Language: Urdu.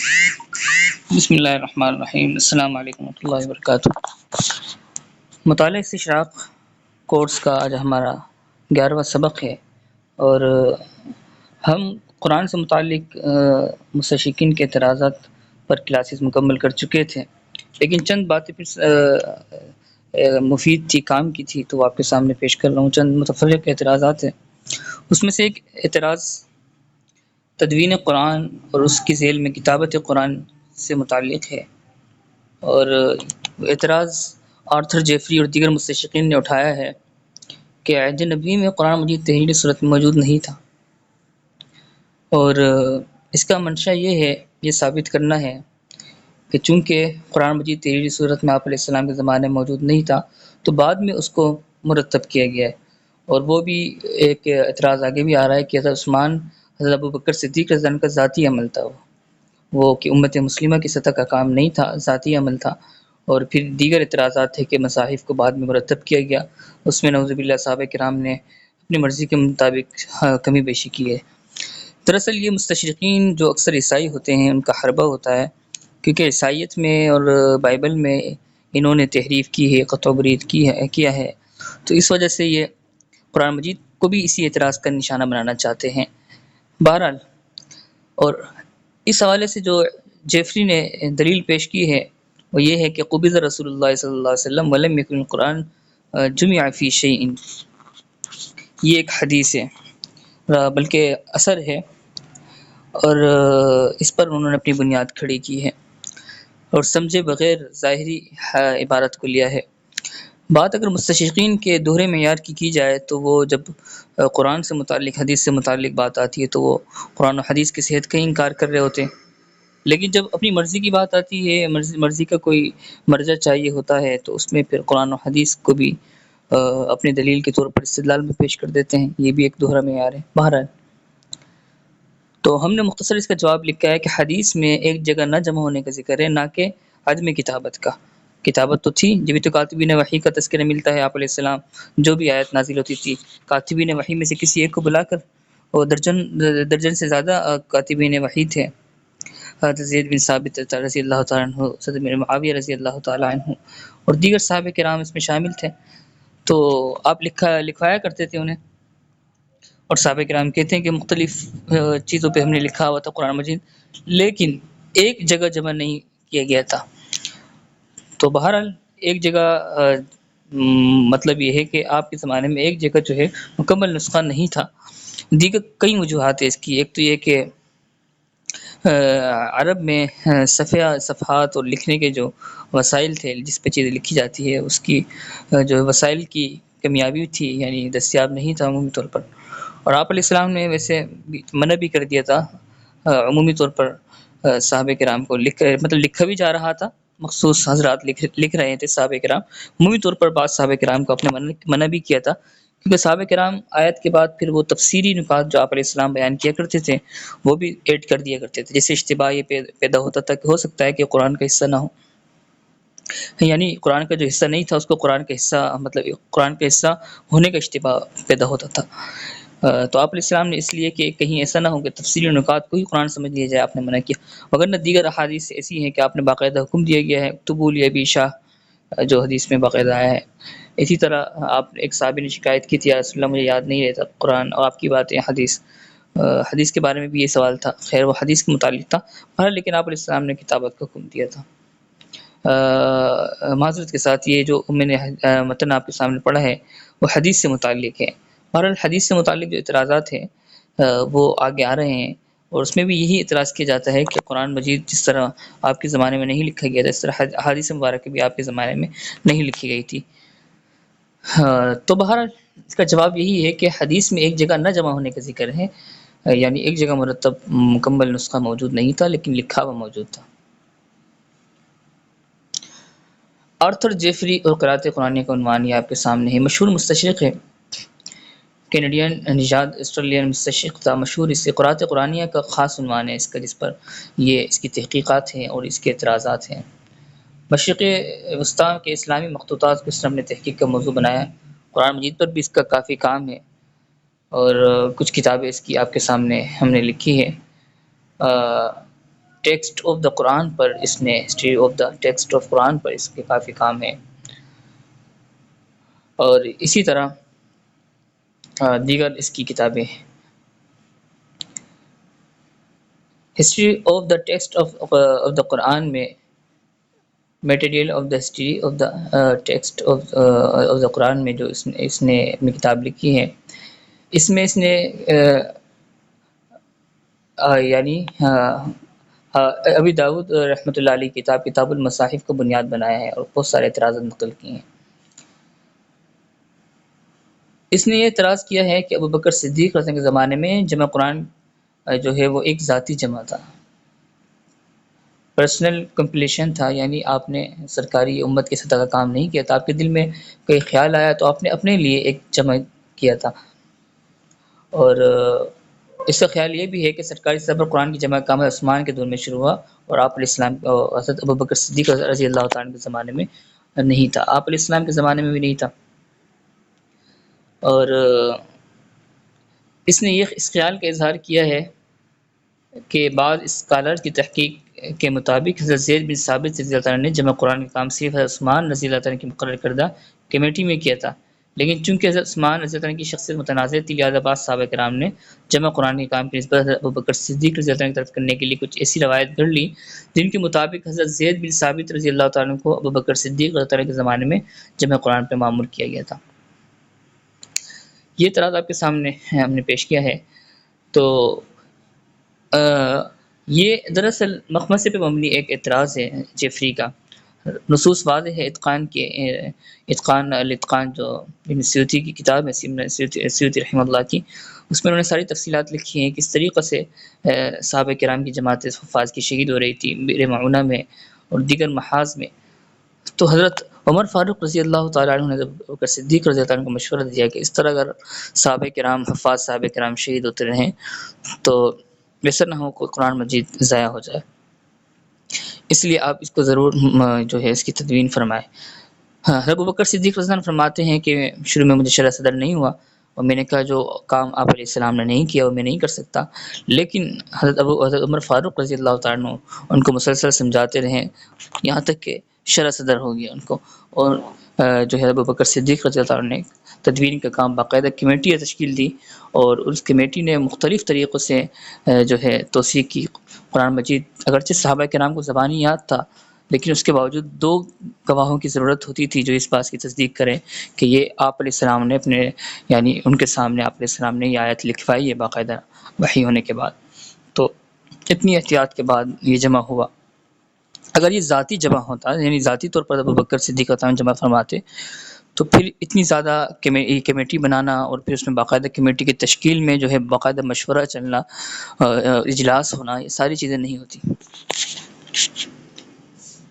بسم اللہ الرحمن الرحیم، السلام علیکم ورحمۃ اللہ وبرکاتہ۔ مطالعہ استشراق کورس کا آج ہمارا 11واں سبق ہے، اور ہم قرآن سے متعلق مستشرقین کے اعتراضات پر کلاسز مکمل کر چکے تھے، لیکن چند باتیں پھر مفید تھی، کام کی تھی، تو آپ کے سامنے پیش کر رہا ہوں۔ چند متفرق اعتراضات ہیں، اس میں سے ایک اعتراض تدوین قرآن اور اس کی ذیل میں کتابت قرآن سے متعلق ہے، اور اعتراض آرتھر جیفری اور دیگر مستشرقین نے اٹھایا ہے کہ عہد نبوی میں قرآن مجید تحریری صورت میں موجود نہیں تھا، اور اس کا منشا یہ ثابت کرنا ہے کہ چونکہ قرآن مجید تحریری صورت میں آپ علیہ السلام کے زمانے میں موجود نہیں تھا، تو بعد میں اس کو مرتب کیا گیا ہے۔ اور وہ بھی ایک اعتراض آگے بھی آ رہا ہے کہ حضرت عثمان، حضرت ابوبکر صدیق رضی اللہ عنہ کا ذاتی عمل تھا، وہ کہ امت مسلمہ کی سطح کا کام نہیں تھا، ذاتی عمل تھا۔ اور پھر دیگر اعتراضات تھے کہ مصاحف کو بعد میں مرتب کیا گیا، اس میں نعوذ باللہ صحابہ کرام نے اپنی مرضی کے مطابق کمی بیشی کی ہے۔ دراصل یہ مستشرقین جو اکثر عیسائی ہوتے ہیں، ان کا حربہ ہوتا ہے، کیونکہ عیسائیت میں اور بائبل میں انہوں نے تحریف کی ہے، قطع و برید کیا ہے، تو اس وجہ سے یہ قرآن مجید کو بھی اسی اعتراض کا نشانہ بنانا چاہتے ہیں۔ بہرحال، اور اس حوالے سے جو جیفری نے دلیل پیش کی ہے وہ یہ ہے کہ قبض رسول اللہ صلی اللہ علیہ وسلم ولم یکن القرآن جمع فی شیء، یہ ایک حدیث ہے، بلکہ اثر ہے، اور اس پر انہوں نے اپنی بنیاد کھڑی کی ہے اور سمجھے بغیر ظاہری عبارت کو لیا ہے۔ بات اگر مستشرقین کے دوہرے معیار کی جائے تو وہ جب قرآن سے متعلق، حدیث سے متعلق بات آتی ہے تو وہ قرآن و حدیث کی صحت کا انکار کر رہے ہوتے ہیں، لیکن جب اپنی مرضی کی بات آتی ہے، مرضی کا کوئی مرجع چاہیے ہوتا ہے، تو اس میں پھر قرآن و حدیث کو بھی اپنی دلیل کے طور پر استدلال میں پیش کر دیتے ہیں۔ یہ بھی ایک دوہرا معیار ہے۔ بہرحال، تو ہم نے مختصر اس کا جواب لکھا ہے کہ حدیث میں ایک جگہ نہ جمع ہونے کا ذکر ہے، نہ کہ عدم کتابت کا۔ کتابت تو تھی، جبھی تو کاتبین وحی کا تذکرہ ملتا ہے۔ آپ علیہ السلام جو بھی آیت نازل ہوتی تھی، کاتبین وحی میں سے کسی ایک کو بلا کر، اور درجن سے زیادہ کاتبین وحی تھے، حضرت زید بن ثابت رضی اللہ تعالیٰ عنہ، حضرت معاویہ رضی اللہ تعالیٰ عنہ، اور دیگر صحابہ کرام اس میں شامل تھے، تو آپ لکھوایا کرتے تھے انہیں، اور صحابہ کرام کہتے ہیں کہ مختلف چیزوں پہ ہم نے لکھا ہوا تھا قرآن مجید، لیکن ایک جگہ جمع نہیں کیا گیا تھا۔ تو بہرحال ایک جگہ مطلب یہ ہے کہ آپ کے زمانے میں ایک جگہ جو ہے مکمل نسخہ نہیں تھا۔ دیگر کئی وجوہات ہیں اس کی۔ ایک تو یہ کہ عرب میں صفحات اور لکھنے کے جو وسائل تھے، جس پہ چیزیں لکھی جاتی ہے، اس کی جو وسائل کی کمیابی تھی، یعنی دستیاب نہیں تھا عمومی طور پر۔ اور آپ علیہ السلام نے ویسے منع بھی کر دیا تھا عمومی طور پر صحابہ کرام کو، لکھا بھی جا رہا تھا، مخصوص حضرات لکھ رہے تھے صحابہ کرام، عمومی طور پر بعض صحابہ کرام کو اپنے منع بھی کیا تھا، کیونکہ صحابہ کرام آیت کے بعد پھر وہ تفسیری نکات جو آپ علیہ السلام بیان کیا کرتے تھے وہ بھی ایڈ کر دیا کرتے تھے، جس سے اشتباہ یہ پیدا ہوتا تھا کہ ہو سکتا ہے کہ قرآن کا حصہ نہ ہو، یعنی قرآن کا جو حصہ نہیں تھا اس کو قرآن کا حصہ، مطلب قرآن کا حصہ ہونے کا اشتباہ پیدا ہوتا تھا۔ تو آپ علیہ السلام نے اس لیے کہ کہیں ایسا نہ ہو کہ تفسیری نکات کو ہی قرآن سمجھ لیا جائے، آپ نے منع کیا، مگر نہ دیگر احادیث ایسی ہیں کہ آپ نے باقاعدہ حکم دیا گیا ہے اکتبوا لابی شاہ، جو حدیث میں باقاعدہ آیا ہے۔ اسی طرح آپ ایک صحابی نے شکایت کی تھی، یا رسول اللہ مجھے یاد نہیں رہتا قرآن اور آپ کی باتیں، حدیث کے بارے میں بھی یہ سوال تھا، خیر وہ حدیث کے متعلق تھا، لیکن آپ علیہ السلام نے کتابت کا حکم دیا تھا۔ معذرت کے ساتھ یہ جو میں نے متن آپ کے سامنے پڑھا ہے وہ حدیث سے متعلق ہے۔ بہرحال حدیث سے متعلق جو اعتراضات ہیں وہ آگے آ رہے ہیں، اور اس میں بھی یہی اعتراض کیا جاتا ہے کہ قرآن مجید جس طرح آپ کے زمانے میں نہیں لکھا گیا تھا، اس طرح احادیث مبارکہ بھی آپ کے زمانے میں نہیں لکھی گئی تھی۔ تو بہرحال اس کا جواب یہی ہے کہ حدیث میں ایک جگہ نہ جمع ہونے کا ذکر ہے، یعنی ایک جگہ مرتب مکمل نسخہ موجود نہیں تھا، لیکن لکھا ہوا موجود تھا۔ آرتھر جیفری اور قرأت قرآنیہ کا عنوان یہ آپ کے سامنے ہے۔ مشہور مستشرق ہے، کینیڈین نژاد آسٹریلین مستشرق تھا، مشہور اس سے قرأت قرآنیہ کا خاص عنوان ہے اس کا، جس پر یہ اس کی تحقیقات ہیں اور اس کے اعتراضات ہیں۔ مشرق وسطیٰ کے اسلامی مخطوطات کو اس نے تحقیق کا موضوع بنایا۔ قرآن مجید پر بھی اس کا کافی کام ہے، اور کچھ کتابیں اس کی آپ کے سامنے ہم نے لکھی ہے۔ ٹیکسٹ آف دا قرآن پر اس نے history of the text of Quran پر اس کے کافی کام ہے، اور اسی طرح دیگر اس کی کتابیں ہیں۔ History of the text of the Quran میں material of the history of the text of the Quran میں جو اس نے اپنی کتاب لکھی ہے، اس میں اس نے یعنی ابی داؤد رحمۃ اللہ علیہ کتاب المصاحف کو بنیاد بنایا ہے اور بہت سارے اعتراضات نقل کیے ہیں۔ اس نے یہ اعتراض کیا ہے کہ ابو بکر صدیق رضی اللہ عنہ کے زمانے میں جمع قرآن جو ہے وہ ایک ذاتی جمع تھا، پرسنل کمپلیشن تھا، یعنی آپ نے سرکاری امت کے سطح کا کام نہیں کیا تھا، آپ کے دل میں کوئی خیال آیا تو آپ نے اپنے لیے ایک جمع کیا تھا۔ اور اس کا خیال یہ بھی ہے کہ سرکاری سطح پر قرآن کی جمع کا کام عثمان کے دور میں شروع ہوا اور آپ علیہ السلام حضرت ابو بکر صدیق رضی اللہ تعالیٰ کے زمانے میں نہیں تھا، آپ علیہ السلام کے زمانے میں بھی نہیں تھا۔ اور اس نے یہ اس خیال کا اظہار کیا ہے کہ بعض اسکالر کی تحقیق کے مطابق حضرت زید بن ثابت رضی اللہ عنہ نے جمع قرآن کا کام صرف حضرت عثمان رضی اللہ عنہ کی مقرر کردہ کمیٹی میں کیا تھا، لیکن چونکہ حضرت عثمان رضی اللہ عنہ کی شخصیت متنازع تھی، لہٰذا بعض صحابہ کرام نے جمع قرآن کے کام کی نسبت حضرت ابو بکر صدیق رضی اللہ عنہ کی طرف کرنے کے لیے کچھ ایسی روایت گھڑ لی جن کے مطابق حضرت زید بن ثابت رضی اللہ عنہ کو ابو بکر صدیق رضی اللہ عنہ کے زمانے میں جمع قرآن پہ مامور کیا گیا تھا۔ یہ اعتراض آپ کے سامنے ہم نے پیش کیا ہے۔ تو یہ دراصل مخمصے پہ مبنی ایک اعتراض ہے جیفری کا۔ نصوص واضح ہے الاتقان جو ابن سیوطی کی کتاب ہے، سیوطی رحمہ اللہ کی، اس میں انہوں نے ساری تفصیلات لکھی ہیں کس طریقے سے صحابہ کرام کی جماعت حفاظ کی شہید ہو رہی تھی بئر معونہ میں اور دیگر محاذ میں۔ تو حضرت عمر فاروق رضی اللہ تعالیٰ عنہ نے ابو بکر صدیق رضی اللہ عنہ کو مشورہ دیا کہ اس طرح اگر صحابہ کرام حفاظ صحابہ کرام شہید ہوتے رہیں تو ویسا نہ ہو کوئی قرآن مجید ضائع ہو جائے، اس لیے آپ اس کو ضرور جو ہے اس کی تدوین فرمائیں۔ ابو بکر صدیق رضی اللہ عنہ فرماتے ہیں کہ شروع میں مجھے شرح صدر نہیں ہوا اور میں نے کہا جو کام آپ علیہ السلام نے نہیں کیا وہ میں نہیں کر سکتا، لیکن حضرت عمر فاروق رضی اللہ تعالیٰ عنہ ان کو مسلسل سمجھاتے رہے یہاں تک کہ شرح صدر ہو گیا ان کو، اور جو ہے ابو بکر صدیق رضی اللہ عنہ نے تدوین کا کام باقاعدہ کمیٹی تشکیل دی اور اس کمیٹی نے مختلف طریقوں سے جو ہے توثیق کی قرآن مجید۔ اگرچہ صحابہ کرام کو زبانی یاد تھا لیکن اس کے باوجود 2 گواہوں کی ضرورت ہوتی تھی جو اس بات کی تصدیق کریں کہ یہ آپ علیہ السلام نے اپنے یعنی ان کے سامنے آپ علیہ السلام نے یہ آیت لکھوائی ہے باقاعدہ وحی ہونے کے بعد۔ تو اتنی احتیاط کے بعد یہ جمع ہوا۔ اگر یہ ذاتی جمع ہوتا یعنی ذاتی طور پر ابو بکر صدیق جمع فرماتے تو پھر اتنی زیادہ کمیٹی بنانا اور پھر اس میں باقاعدہ کمیٹی کی تشکیل میں جو ہے باقاعدہ مشورہ چلنا، اجلاس ہونا، یہ ساری چیزیں نہیں ہوتی۔